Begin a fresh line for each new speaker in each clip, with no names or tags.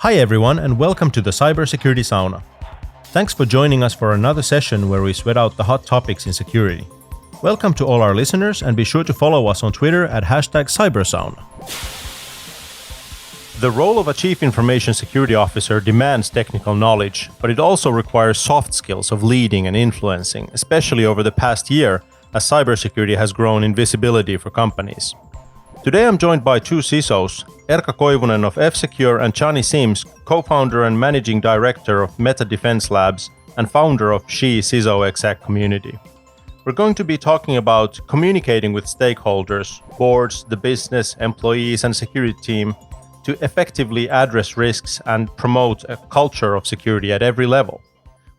Hi everyone and welcome to the Cybersecurity Sauna. Thanks for joining us for another session where we sweat out the hot topics in security. Welcome to all our listeners and be sure to follow us on Twitter at #CyberSauna. The role of a Chief Information Security Officer demands technical knowledge, but it also requires soft skills of leading and influencing, especially over the past year as cybersecurity has grown in visibility for companies. Today I'm joined by two CISOs, Erka Koivunen of F-Secure and Chani, co-founder and managing director of Meta Defense Labs and founder of SHe CISO Exec community. We're going to be talking about communicating with stakeholders, boards, the business, employees and security team to effectively address risks and promote a culture of security at every level.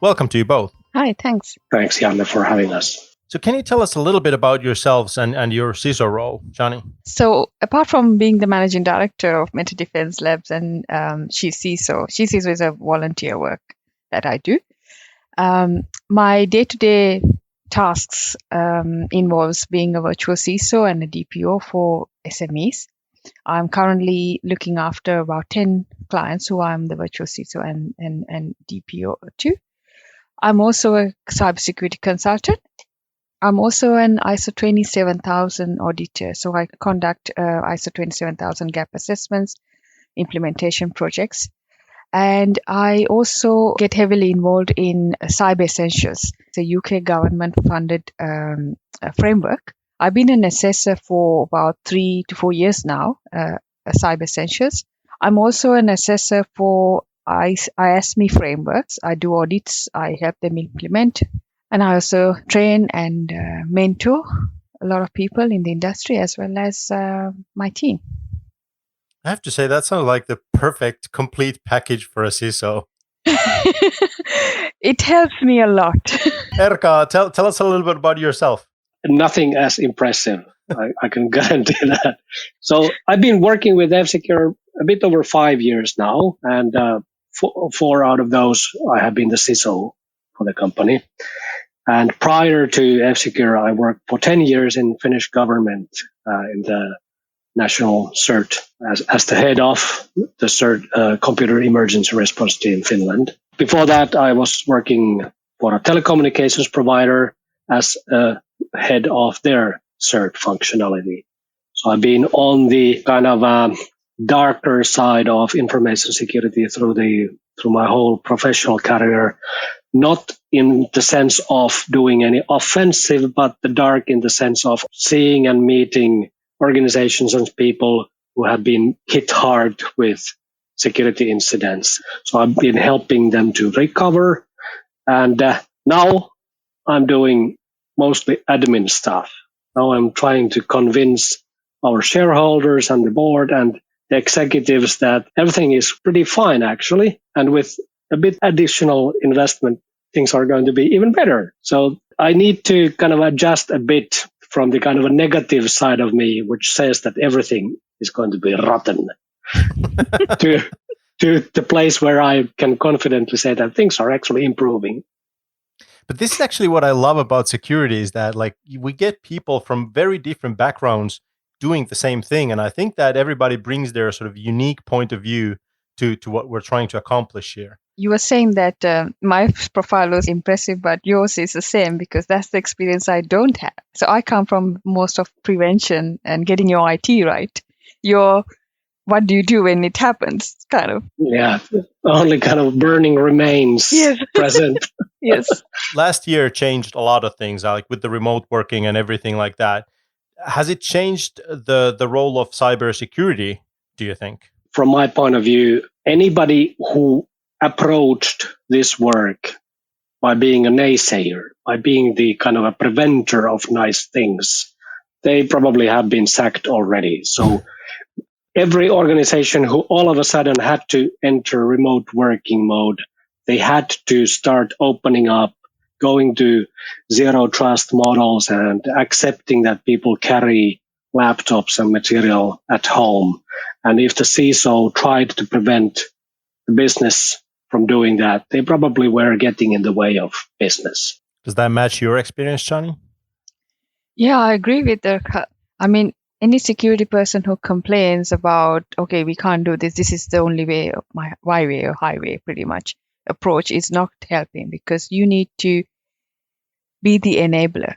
Welcome to you both.
Hi, thanks.
Thanks, Janne, for having us.
So can you tell us a little bit about yourselves and your CISO role, Chani?
So apart from being the managing director of Meta Defense Labs and SHe CISO is a volunteer work that I do. My day-to-day tasks involves being a virtual CISO and a DPO for SMEs. I'm currently looking after about 10 clients who I'm the virtual CISO and DPO to. I'm also a cybersecurity consultant. I'm also an ISO 27000 auditor, so I conduct ISO 27000 gap assessments, implementation projects, and I also get heavily involved in Cyber Essentials, the UK government-funded framework. I've been an assessor for about 3 to 4 years now, Cyber Essentials. I'm also an assessor for ISME frameworks. I do audits, I help them implement. And I also train and mentor a lot of people in the industry as well as my team.
I have to say, that sounds like the perfect, complete package for a CISO.
It helps me a lot.
Erka, tell us a little bit about yourself.
Nothing as impressive, I can guarantee that. So I've been working with F-Secure a bit over 5 years now, and 4 out of those I have been the CISO for the company. And prior to F-Secure, I worked for 10 years in Finnish government in the national CERT as the head of the CERT computer emergency response team in Finland. Before that, I was working for a telecommunications provider as a head of their CERT functionality. So I've been on the kind of darker side of information security through my whole professional career. Not in the sense of doing any offensive, but the dark in the sense of seeing and meeting organizations and people who have been hit hard with security incidents. So I've been helping them to recover. And now I'm doing mostly admin stuff. Now I'm trying to convince our shareholders and the board and the executives that everything is pretty fine, actually. And with a bit additional investment, things are going to be even better. So I need to kind of adjust a bit from the kind of a negative side of me, which says that everything is going to be rotten, to the place where I can confidently say that things are actually improving.
But this is actually what I love about security, is that like we get people from very different backgrounds doing the same thing. And I think that everybody brings their sort of unique point of view to what we're trying to accomplish here.
You were saying that my profile was impressive, but yours is the same because that's the experience I don't have. So I come from most of prevention and getting your IT right. What do you do when it happens, kind of?
Yeah, only kind of burning remains present.
Yes.
Last year changed a lot of things, like with the remote working and everything like that. Has it changed the role of cybersecurity, do you think?
From my point of view, anybody who approached this work by being a naysayer, by being the kind of a preventer of nice things, they probably have been sacked already. So every organization who all of a sudden had to enter remote working mode, they had to start opening up, going to zero trust models and accepting that people carry laptops and material at home. And if the CISO tried to prevent the business from doing that, they probably were getting in the way of business.
Does that match your experience, Chani?
Yeah, I agree with Erka. I mean, any security person who complains about, okay, we can't do this, this is the only way, my way or highway pretty much approach, is not helping, because you need to be the enabler.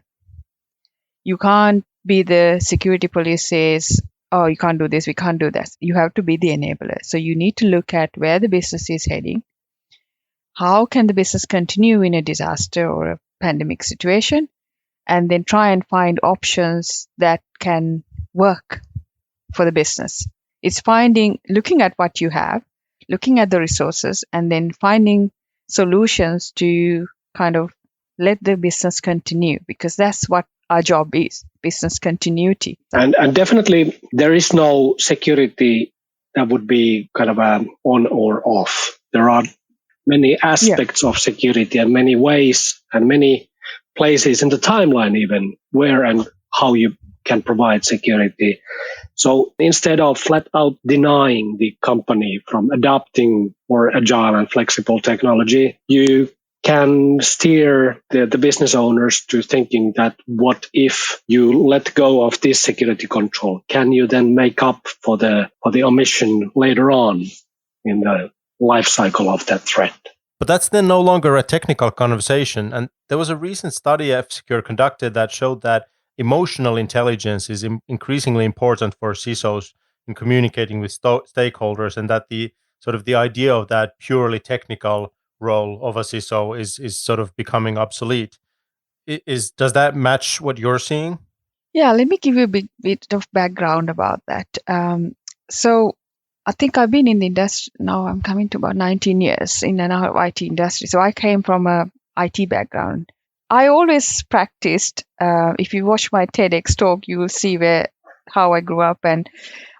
You can't be the security police says, oh, you can't do this, we can't do that. You have to be the enabler. So you need to look at where the business is heading. How can the business continue in a disaster or a pandemic situation? And then try and find options that can work for the business. It's looking at what you have, looking at the resources, and then finding solutions to kind of let the business continue, because that's what our job is, business continuity.
And definitely there is no security that would be kind of on or off. There are many aspects of security and many ways and many places in the timeline even where and how you can provide security. So instead of flat out denying the company from adopting more agile and flexible technology, you can steer the business owners to thinking that what if you let go of this security control? Can you then make up for the omission later on in the life cycle of that threat?
But that's then no longer a technical conversation. And there was a recent study F-Secure conducted that showed that emotional intelligence is increasingly important for CISOs in communicating with stakeholders, and that the idea of that purely technical role of a CISO is sort of becoming obsolete. Does that match what you're seeing?
Yeah, let me give you a bit of background about that. So I think I've been in the industry now, I'm coming to about 19 years in an IT industry. So I came from a IT background. I always practiced, if you watch my TEDx talk, you will see how I grew up. And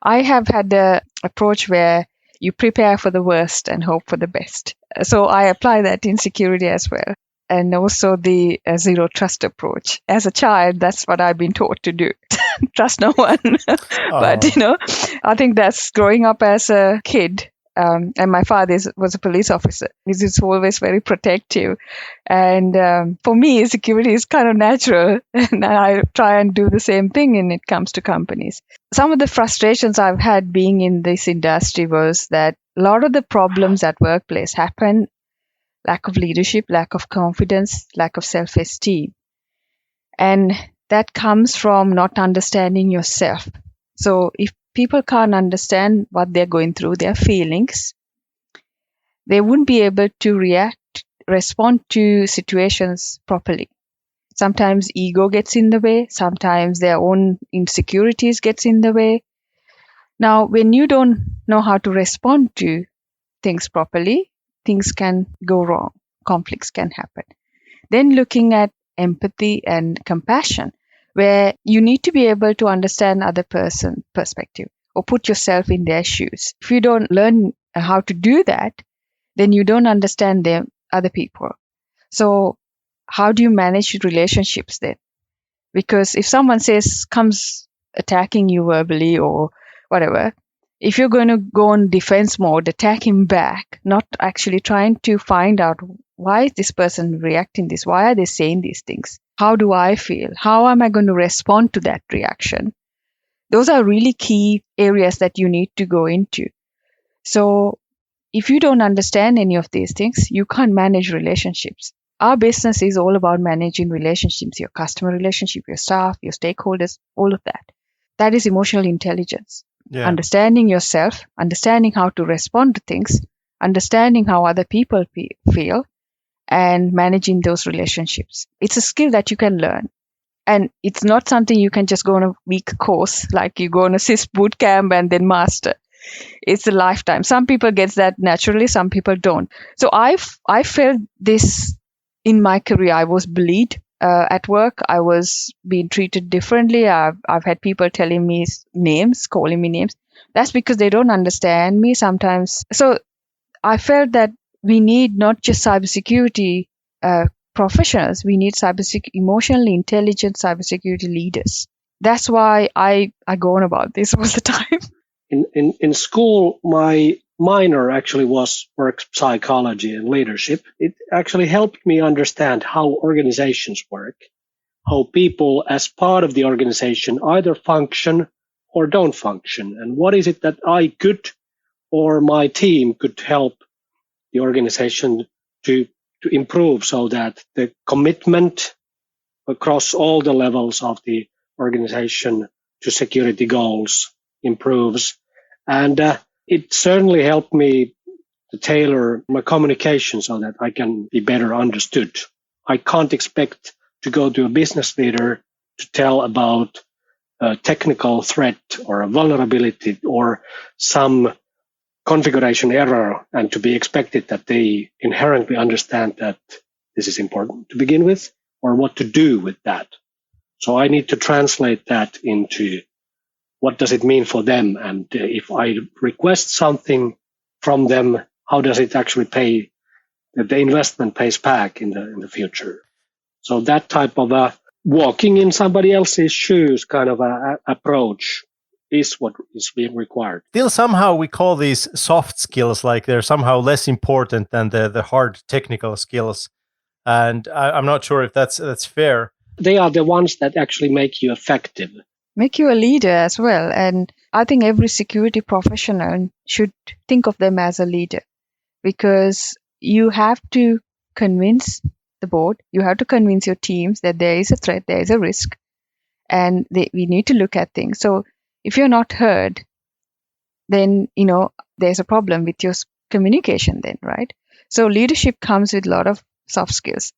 I have had the approach where you prepare for the worst and hope for the best. So I apply that in security as well. And also the zero trust approach. As a child, that's what I've been taught to do. Trust no one. But, I think that's growing up as a kid. And my father was a police officer. He's always very protective. And for me, security is kind of natural. And I try and do the same thing when it comes to companies. Some of the frustrations I've had being in this industry was that a lot of the problems at workplace happen lack of leadership, lack of confidence, lack of self-esteem. And that comes from not understanding yourself. So if people can't understand what they're going through, their feelings, they wouldn't be able to respond to situations properly. Sometimes ego gets in the way. Sometimes their own insecurities gets in the way. Now, when you don't know how to respond to things properly, things can go wrong. Conflicts can happen. Then looking at empathy and compassion, where you need to be able to understand other person's perspective or put yourself in their shoes. If you don't learn how to do that, then you don't understand other people. So how do you manage relationships then? Because if someone comes attacking you verbally or whatever, if you're going to go on defense mode, attack him back, not actually trying to find out why is this person reacting this? Why are they saying these things? How do I feel? How am I going to respond to that reaction? Those are really key areas that you need to go into. So if you don't understand any of these things, you can't manage relationships. Our business is all about managing relationships, your customer relationship, your staff, your stakeholders, all of that. That is emotional intelligence. Yeah. Understanding yourself, understanding how to respond to things, understanding how other people feel, and managing those relationships. It's a skill that you can learn. And it's not something you can just go on a week course, like you go on a CIS boot camp and then master. It's a lifetime. Some people get that naturally, some people don't. So I felt this in my career. I was bullied at work. I was being treated differently. I've had people telling me names, calling me names. That's because they don't understand me sometimes. So I felt that we need not just cybersecurity professionals. We need emotionally intelligent cybersecurity leaders. That's why I go on about this all the time.
In school, my minor actually was work psychology and leadership. It actually helped me understand how organizations work, how people as part of the organization either function or don't function? And what is it that I could or my team could help the organization to improve so that the commitment across all the levels of the organization to security goals improves. And it certainly helped me to tailor my communication so that I can be better understood. I can't expect to go to a business leader to tell about a technical threat or a vulnerability or some configuration error and to be expected that they inherently understand that this is important to begin with or what to do with that. So I need to translate that into what does it mean for them, and if I request something from them, how does it actually pay, that the investment pays back in the future. So that type of a walking in somebody else's shoes kind of a approach is what is being required.
Still, somehow we call these soft skills like they're somehow less important than the hard technical skills. And I'm not sure if that's fair.
They are the ones that actually make you effective.
Make you a leader as well. And I think every security professional should think of them as a leader, because you have to convince the board, you have to convince your teams that there is a threat, there is a risk, and we need to look at things. So if you're not heard, then, there's a problem with your communication then, right? So leadership comes with a lot of soft skills,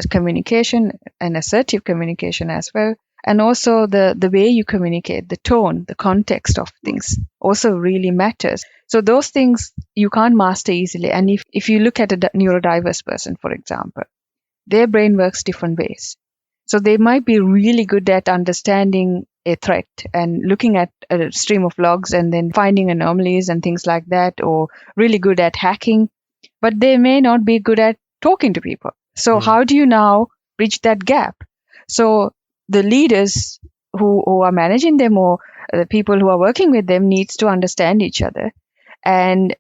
communication and assertive communication as well. And also the way you communicate, the tone, the context of things also really matters. So those things you can't master easily. And if you look at a neurodiverse person, for example, their brain works different ways. So they might be really good at understanding a threat and looking at a stream of logs and then finding anomalies and things like that, or really good at hacking, but they may not be good at talking to people. So how do you now bridge that gap? So the leaders who are managing them, or the people who are working with them, needs to understand each other. And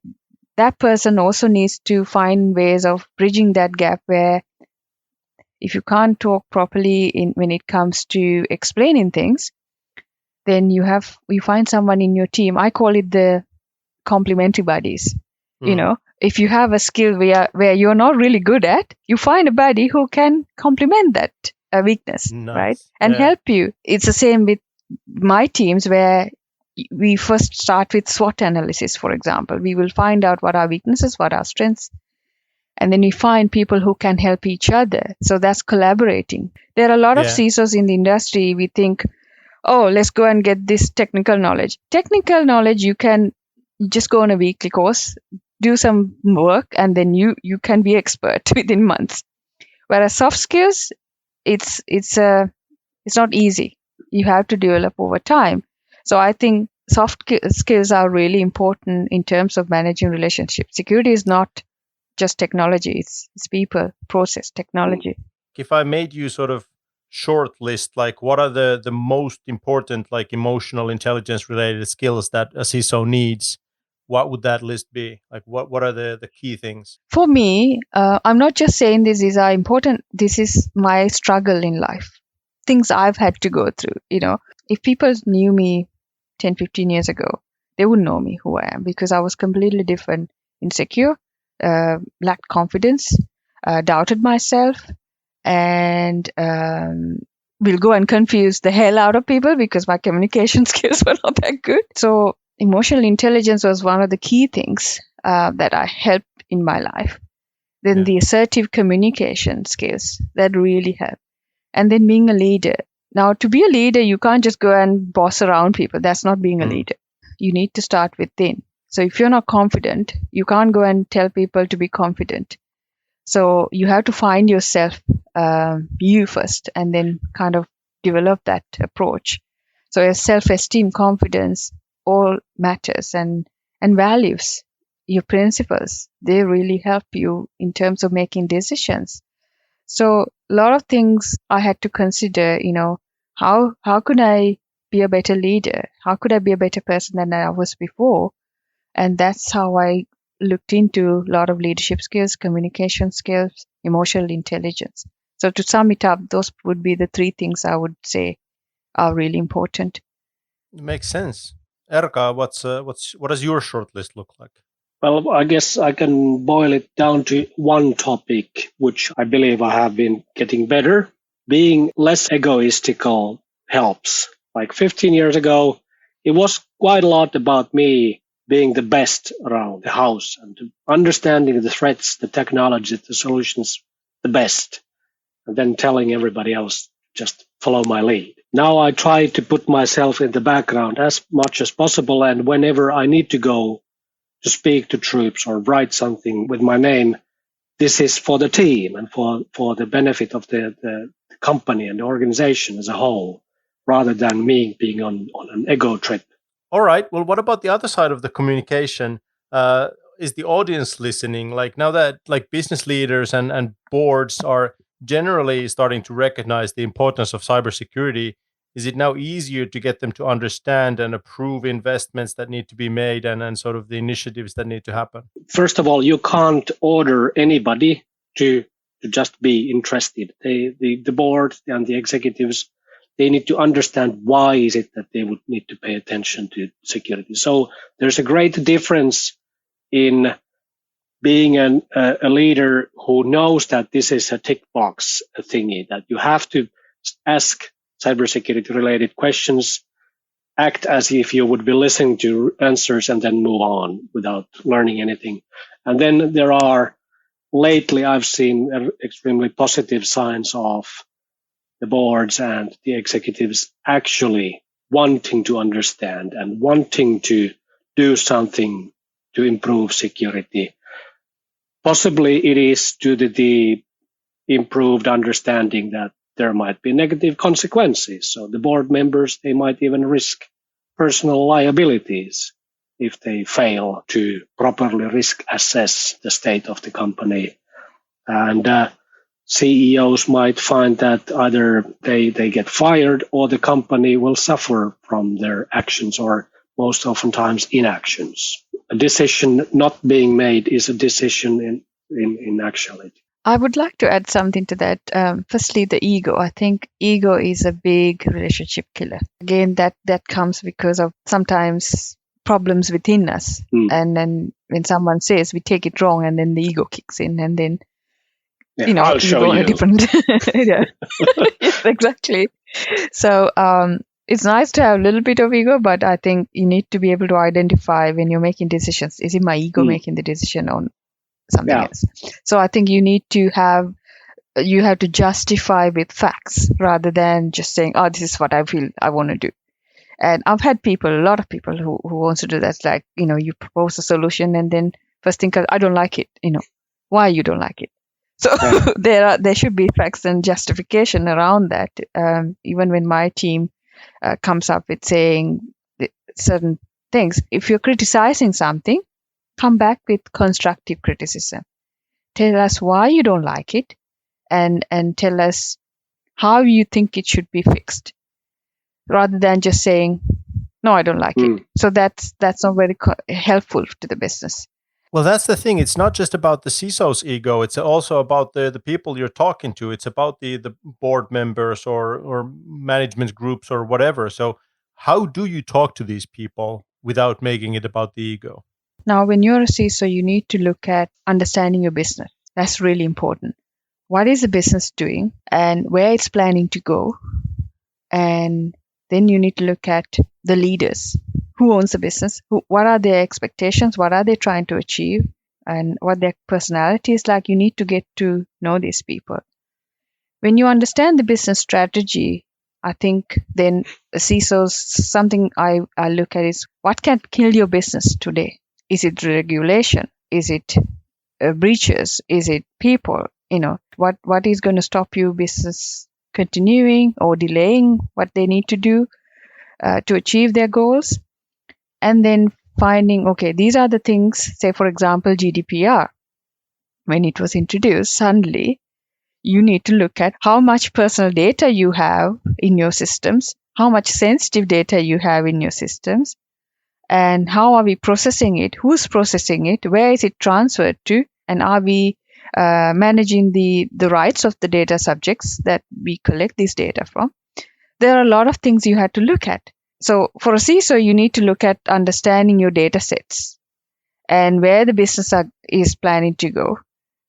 that person also needs to find ways of bridging that gap, where if you can't talk properly when it comes to explaining things, then you find someone in your team. I call it the complementary buddies. If you have a skill where you're not really good at, you find a buddy who can complement that weakness, right? And help you. It's the same with my teams, where we first start with SWOT analysis, for example. We will find out what our weaknesses, what our strengths, and then we find people who can help each other. So that's collaborating. There are a lot of CISOs in the industry. We think, oh, let's go and get this technical knowledge. Technical knowledge, you can just go on a weekly course, do some work, and then you can be expert within months. Whereas soft skills, it's not easy. You have to develop over time. So I think soft skills are really important in terms of managing relationships. Security is not just technology, it's people, process, technology.
If I made you sort of short list, like what are the most important, like emotional intelligence related skills that a CISO needs, what would that list be? Like what are the key things?
For me, I'm not just saying these are important. This is my struggle in life, things I've had to go through. If people knew me 10, 15 years ago, they wouldn't know me who I am, because I was completely different, insecure, lacked confidence, doubted myself, and will go and confuse the hell out of people because my communication skills were not that good. So emotional intelligence was one of the key things that I helped in my life. Then the assertive communication skills that really help. And then being a leader. Now, to be a leader, you can't just go and boss around people. That's not being a leader. You need to start within. So if you're not confident, you can't go and tell people to be confident. So you have to find yourself, you first, and then kind of develop that approach. So your self-esteem, confidence, all matters, and values, your principles, they really help you in terms of making decisions. So a lot of things I had to consider, how could I be a better leader? How could I be a better person than I was before? And that's how I looked into a lot of leadership skills, communication skills, emotional intelligence. So to sum it up, those would be the three things I would say are really important.
Makes sense. Erka, what does your shortlist look like?
Well, I guess I can boil it down to one topic, which I believe I have been getting better. Being less egoistical helps. Like 15 years ago, it was quite a lot about me being the best around the house and understanding the threats, the technology, the solutions the best, and then telling everybody else just follow my lead. Now I try to put myself in the background as much as possible, and whenever I need to go to speak to troops or write something with my name, this is for the team and for the benefit of the company and the organization as a whole, rather than me being on an ego trip.
All right. Well, what about the other side of the communication? Is the audience listening? Like now that like business leaders and boards are generally starting to recognize the importance of cybersecurity, is it now easier to get them to understand and approve investments that need to be made and sort of the initiatives that need to happen?
First of all, you can't order anybody to just be interested. The board and the executives, they need to understand why is it that they would need to pay attention to security. So there's a great difference in being a leader who knows that this is a tick box thingy, that you have to ask cybersecurity related questions, act as if you would be listening to answers and then move on without learning anything. And then there are, lately I've seen extremely positive signs of the boards and the executives actually wanting to understand and wanting to do something to improve security. Possibly it is due to the improved understanding that there might be negative consequences. So the board members, they might even risk personal liabilities if they fail to properly risk assess the state of the company. And CEOs might find that either they get fired or the company will suffer from their actions, or most oftentimes inactions. A decision not being made is a decision in actuality.
I would like to add something to that. Firstly, the ego. I think ego is a big relationship killer. Again, that comes because of sometimes problems within us. And then when someone says we take it wrong, and then the ego kicks in, and then
I'll show you.
A different yeah. Yes, exactly. So it's nice to have a little bit of ego, but I think you need to be able to identify when you're making decisions. Is it my ego making the decision on something else? So I think you have to justify with facts rather than just saying, oh, this is what I feel I want to do. And I've had a lot of people who wants to do that. It's like, you propose a solution and then first thing, I don't like it. Why you don't like it? So there should be facts and justification around that. Even when my team comes up with saying certain things, if you're criticizing something, come back with constructive criticism. Tell us why you don't like it, and tell us how you think it should be fixed, rather than just saying, no, I don't like it. So that's not very helpful to the business.
Well, that's the thing. It's not just about the CISO's ego. It's also about the people you're talking to. It's about the board members or management groups or whatever. So how do you talk to these people without making it about the ego?
Now, when you're a CISO, you need to look at understanding your business. That's really important. What is the business doing and where it's planning to go? And then you need to look at the leaders. Who owns the business? What are their expectations? What are they trying to achieve? And what their personality is like? You need to get to know these people. When you understand the business strategy, I think then CISOs, something I look at is what can kill your business today? Is it regulation? Is it breaches? Is it people? What is going to stop your business continuing or delaying what they need to do to achieve their goals? And then finding, okay, these are the things, say, for example, GDPR. When it was introduced, suddenly you need to look at how much personal data you have in your systems, how much sensitive data you have in your systems, and how are we processing it, who's processing it, where is it transferred to, and are we managing the rights of the data subjects that we collect this data from. There are a lot of things you have to look at. So for a CISO, you need to look at understanding your data sets and where the business is planning to go.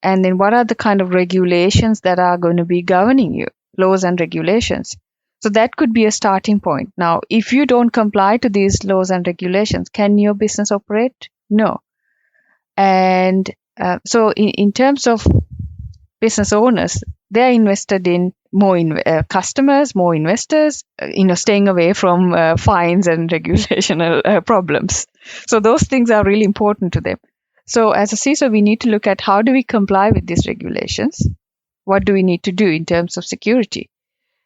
And then what are the kind of regulations that are going to be governing you, laws and regulations. So that could be a starting point. Now, if you don't comply to these laws and regulations, can your business operate? No. And so in terms of business owners, they're invested in more customers, more investors, staying away from fines and regulational problems. So those things are really important to them. So as a CISO, we need to look at how do we comply with these regulations? What do we need to do in terms of security?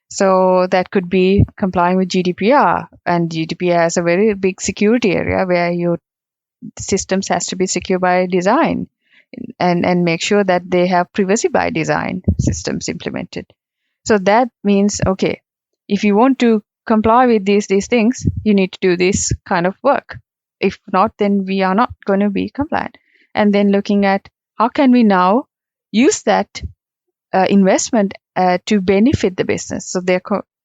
So that could be complying with GDPR, and GDPR is a very big security area where your systems has to be secure by design. And make sure that they have privacy by design systems implemented. So that means, okay, if you want to comply with these things, you need to do this kind of work. If not, then we are not going to be compliant. And then looking at how can we now use that investment to benefit the business. So they're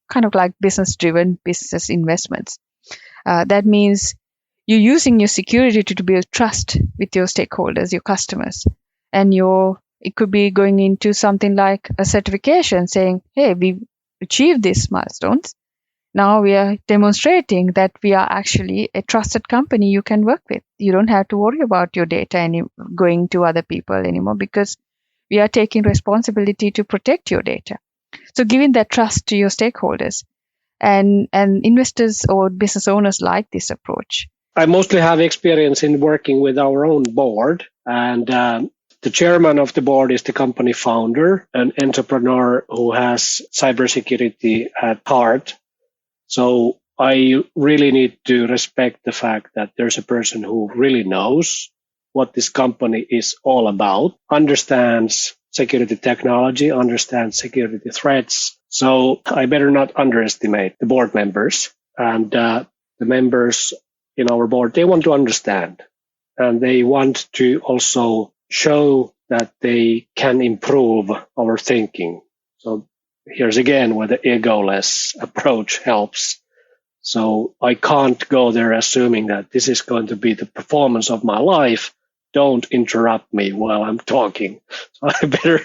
kind of like business-driven business investments. That means you're using your security to build trust with your stakeholders, your customers. And it could be going into something like a certification saying, hey, we achieved these milestones. Now we are demonstrating that we are actually a trusted company you can work with. You don't have to worry about your data going to other people anymore because we are taking responsibility to protect your data. So giving that trust to your stakeholders, and investors or business owners like this approach.
I mostly have experience in working with our own board, and the chairman of the board is the company founder, an entrepreneur who has cybersecurity at heart. So I really need to respect the fact that there's a person who really knows what this company is all about, understands security technology, understands security threats. So I better not underestimate the board members. And the members in our board, they want to understand. And they want to also show that they can improve our thinking. So here's again where the egoless approach helps. So I can't go there assuming that this is going to be the performance of my life. Don't interrupt me while I'm talking. So I better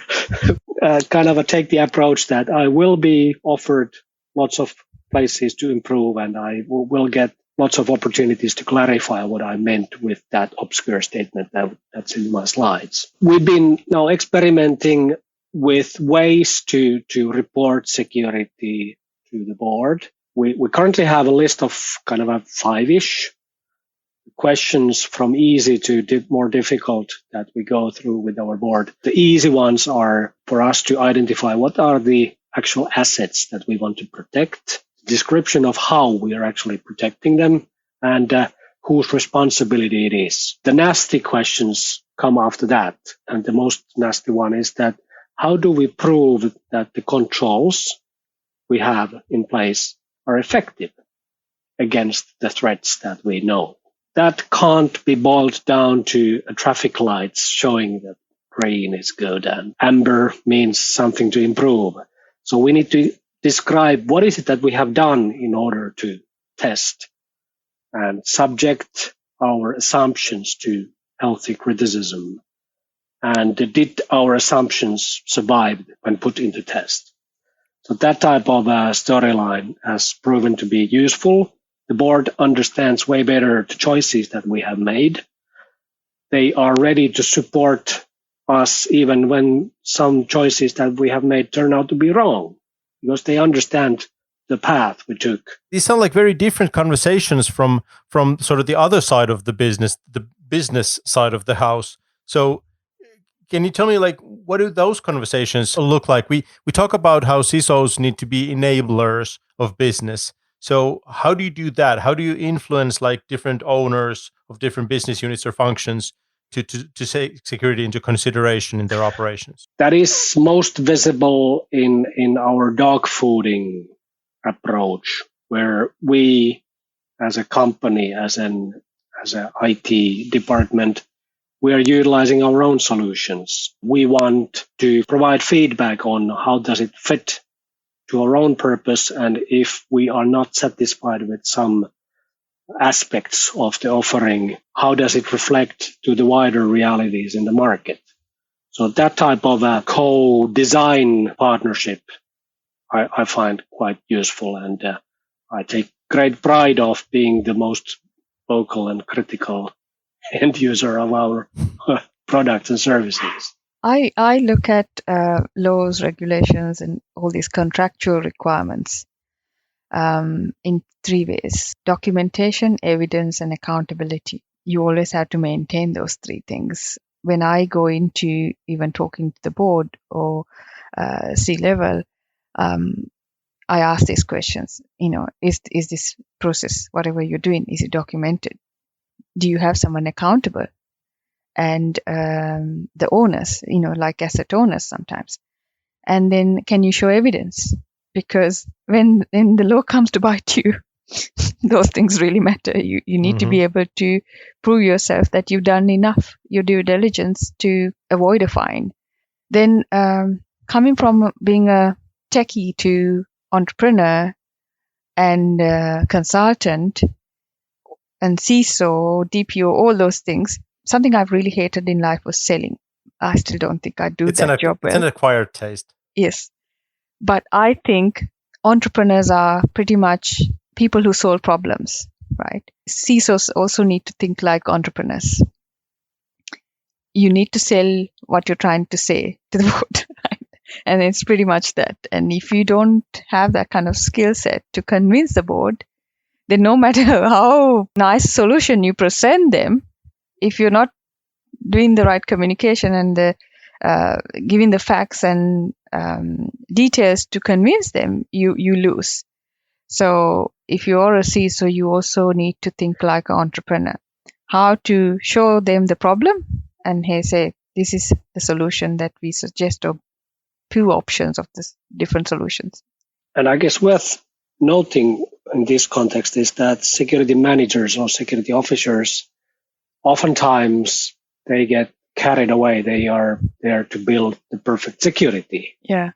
kind of take the approach that I will be offered lots of places to improve, and I will get lots of opportunities to clarify what I meant with that obscure statement that's in my slides. We've been now experimenting with ways to report security to the board. We currently have a list of kind of a 5-ish questions from easy to more difficult that we go through with our board. The easy ones are for us to identify what are the actual assets that we want to protect, description of how we are actually protecting them, and whose responsibility it is. The nasty questions come after that. And the most nasty one is that how do we prove that the controls we have in place are effective against the threats that we know? That can't be boiled down to traffic lights showing that green is good and amber means something to improve. So we need to describe what is it that we have done in order to test and subject our assumptions to healthy criticism. And did our assumptions survive when put into test? So that type of storyline has proven to be useful. The board understands way better the choices that we have made. They are ready to support us even when some choices that we have made turn out to be wrong, because they understand the path we took.
These sound like very different conversations from sort of the other side of the business side of the house. So can you tell me, like, what do those conversations look like? We talk about how CISOs need to be enablers of business. So how do you do that? How do you influence like different owners of different business units or functions to take security into consideration in their operations?
That is most visible in our dog fooding approach, where we as a company, as an IT department, we are utilizing our own solutions. We want to provide feedback on how does it fit to our own purpose, and if we are not satisfied with some aspects of the offering, how does it reflect to the wider realities in the market? So that type of a co-design partnership I find quite useful, and I take great pride of being the most vocal and critical end user of our products and services.
I look at laws, regulations, and all these contractual requirements in three ways: documentation, evidence, and accountability. You always have to maintain those three things. When I go into even talking to the board or C-level, I ask these questions. Is this process, whatever you're doing, is it documented? Do you have someone accountable? And the owners, like asset owners sometimes. And then can you show evidence? Because when the law comes to bite you, those things really matter. You need to be able to prove yourself that you've done enough, your due diligence, to avoid a fine. Then coming from being a techie to entrepreneur and consultant and CISO, DPO, all those things, something I've really hated in life was selling. I still don't think I do that job well.
It's an acquired taste.
Yes. But I think entrepreneurs are pretty much people who solve problems, right? CISOs also need to think like entrepreneurs. You need to sell what you're trying to say to the board, right? And it's pretty much that. And if you don't have that kind of skill set to convince the board, then no matter how nice a solution you present them, if you're not doing the right communication and giving the facts and details to convince them, you lose. So if you're a CISO, you also need to think like an entrepreneur. How to show them the problem and say, this is the solution that we suggest, or few options of this different solutions.
And I guess worth noting in this context is that security managers or security officers, oftentimes they get carried away. They are there to build the perfect security.
Yeah.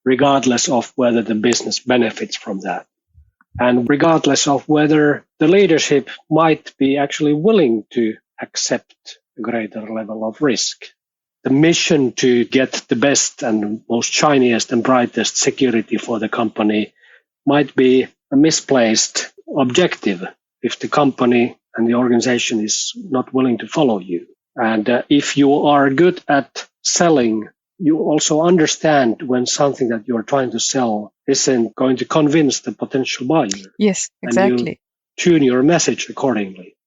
Regardless of whether the business benefits from that. And regardless of whether the leadership might be actually willing to accept a greater level of risk. The mission to get the best and most shiniest and brightest security for the company might be a misplaced objective if the company and the organization is not willing to follow you. And if you are good at selling, you also understand when something that you're trying to sell isn't going to convince the potential buyer.
Yes, exactly.
And you tune your message accordingly.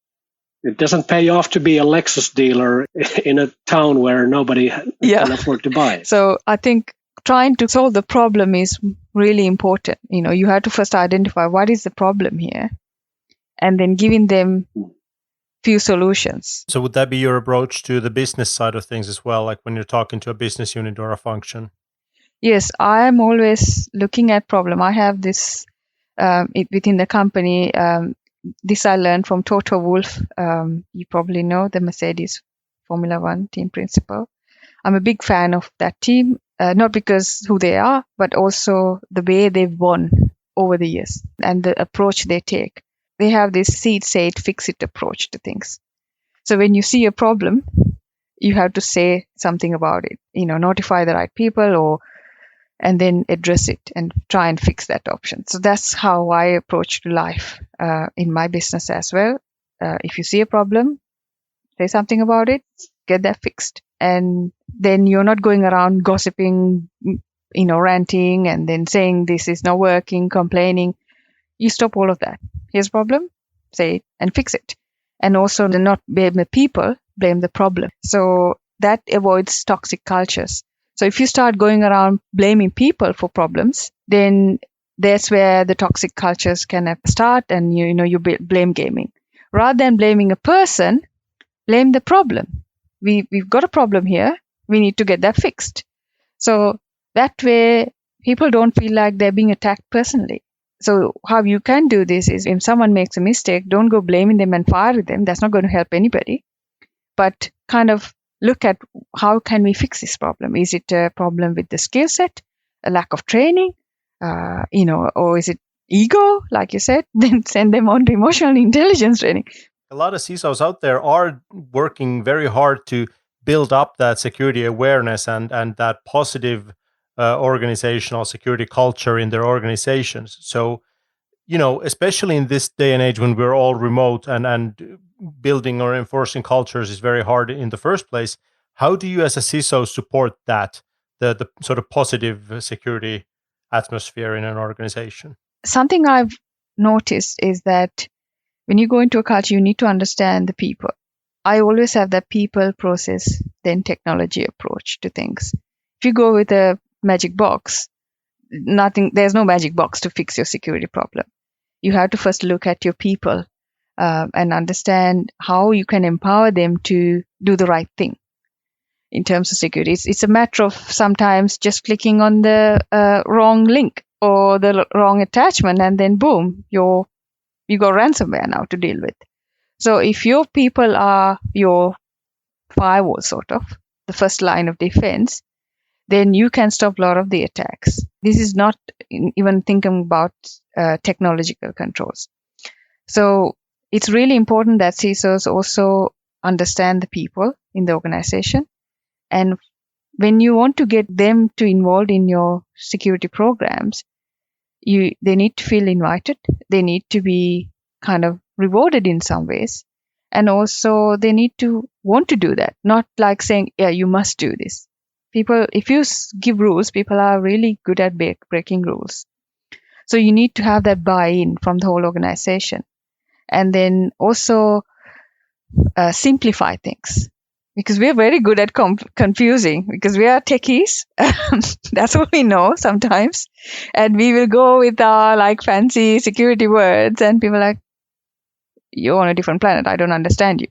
It doesn't pay off to be a Lexus dealer in a town where nobody can afford to buy it.
So I think trying to solve the problem is really important. You have to first identify what is the problem here, and then giving them few solutions.
So would that be your approach to the business side of things as well, like when you're talking to a business unit or a function?
Yes, I am always looking at problem. I have this within the company. This I learned from Toto Wolff. You probably know the Mercedes Formula One team principal. I'm a big fan of that team, not because who they are, but also the way they've won over the years and the approach they take. They have this see it, say it, fix it approach to things. So when you see a problem, you have to say something about it, notify the right people and then address it and try and fix that option. So that's how I approach to life in my business as well. If you see a problem, say something about it, get that fixed. And then you're not going around gossiping, ranting and then saying this is not working, complaining. You stop all of that. Here's a problem, say it and fix it. And also not blame the people, blame the problem. So that avoids toxic cultures. So if you start going around blaming people for problems, then that's where the toxic cultures can start, and you blame gaming. Rather than blaming a person, blame the problem. We've got a problem here. We need to get that fixed. So that way people don't feel like they're being attacked personally. So how you can do this is, if someone makes a mistake, don't go blaming them and fire them. That's not going to help anybody. But kind of look at how can we fix this problem. Is it a problem with the skill set, a lack of training, or is it ego, like you said? Then send them on to emotional intelligence training.
A lot of CISOs out there are working very hard to build up that security awareness and that positive organizational security culture in their organizations. So, especially in this day and age when we're all remote and building or enforcing cultures is very hard in the first place, how do you as a CISO support that, the sort of positive security atmosphere in an organization?
Something I've noticed is that when you go into a culture, you need to understand the people. I always have that people, process, then technology approach to things. If you go with a magic box, there's no magic box to fix your security problem. You have to first look at your people and understand how you can empower them to do the right thing in terms of security. It's a matter of sometimes just clicking on the wrong link or the wrong attachment, and then boom, you got ransomware now to deal with. So if your people are your firewall, sort of, the first line of defense, then you can stop a lot of the attacks. This is not even thinking about technological controls. So it's really important that CISOs also understand the people in the organization. And when you want to get them to involved in your security programs, they need to feel invited. They need to be kind of rewarded in some ways. And also they need to want to do that, not like saying, yeah, you must do this. People, if you give rules, people are really good at breaking rules. So you need to have that buy-in from the whole organization. And then also simplify things. Because we're very good at confusing, because we are techies. That's what we know sometimes. And we will go with our fancy security words, and people are like, you're on a different planet. I don't understand you,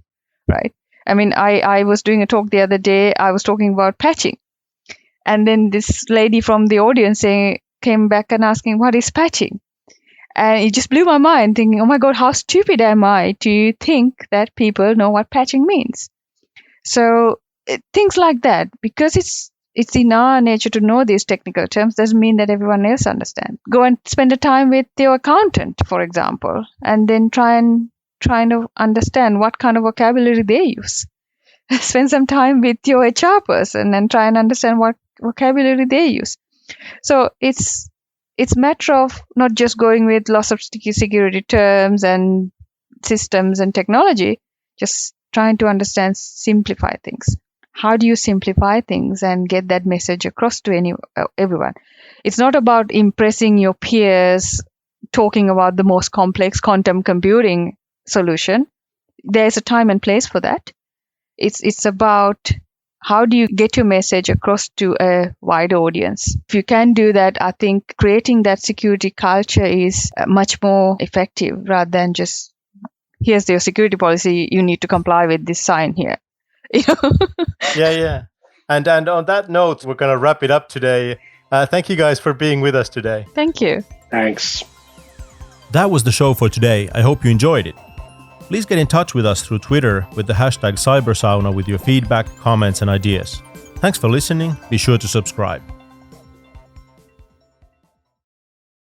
right? I mean, I was doing a talk the other day. I was talking about patching. And then this lady from the audience came back and asking, what is patching? And it just blew my mind, thinking, oh my God, how stupid am I to think that people know what patching means? So things like that, because it's in our nature to know these technical terms, doesn't mean that everyone else understands. Go and spend a time with your accountant, for example, and then try to understand what kind of vocabulary they use. Spend some time with your HR person and try and understand what vocabulary they use. So it's a matter of not just going with lots of security terms and systems and technology, just trying to understand, simplify things. How do you simplify things and get that message across to everyone? It's not about impressing your peers, talking about the most complex quantum computing solution. There's a time and place for that. It's about how do you get your message across to a wide audience. If you can do that, I think creating that security culture is much more effective rather than just, here's your security policy, you need to comply with this sign here.
Yeah. And on that note, we're going to wrap it up today. Thank you guys for being with us today.
Thank you.
Thanks.
That was the show for today. I hope you enjoyed it. Please get in touch with us through Twitter with the hashtag Cybersauna with your feedback, comments, and ideas. Thanks for listening. Be sure to subscribe.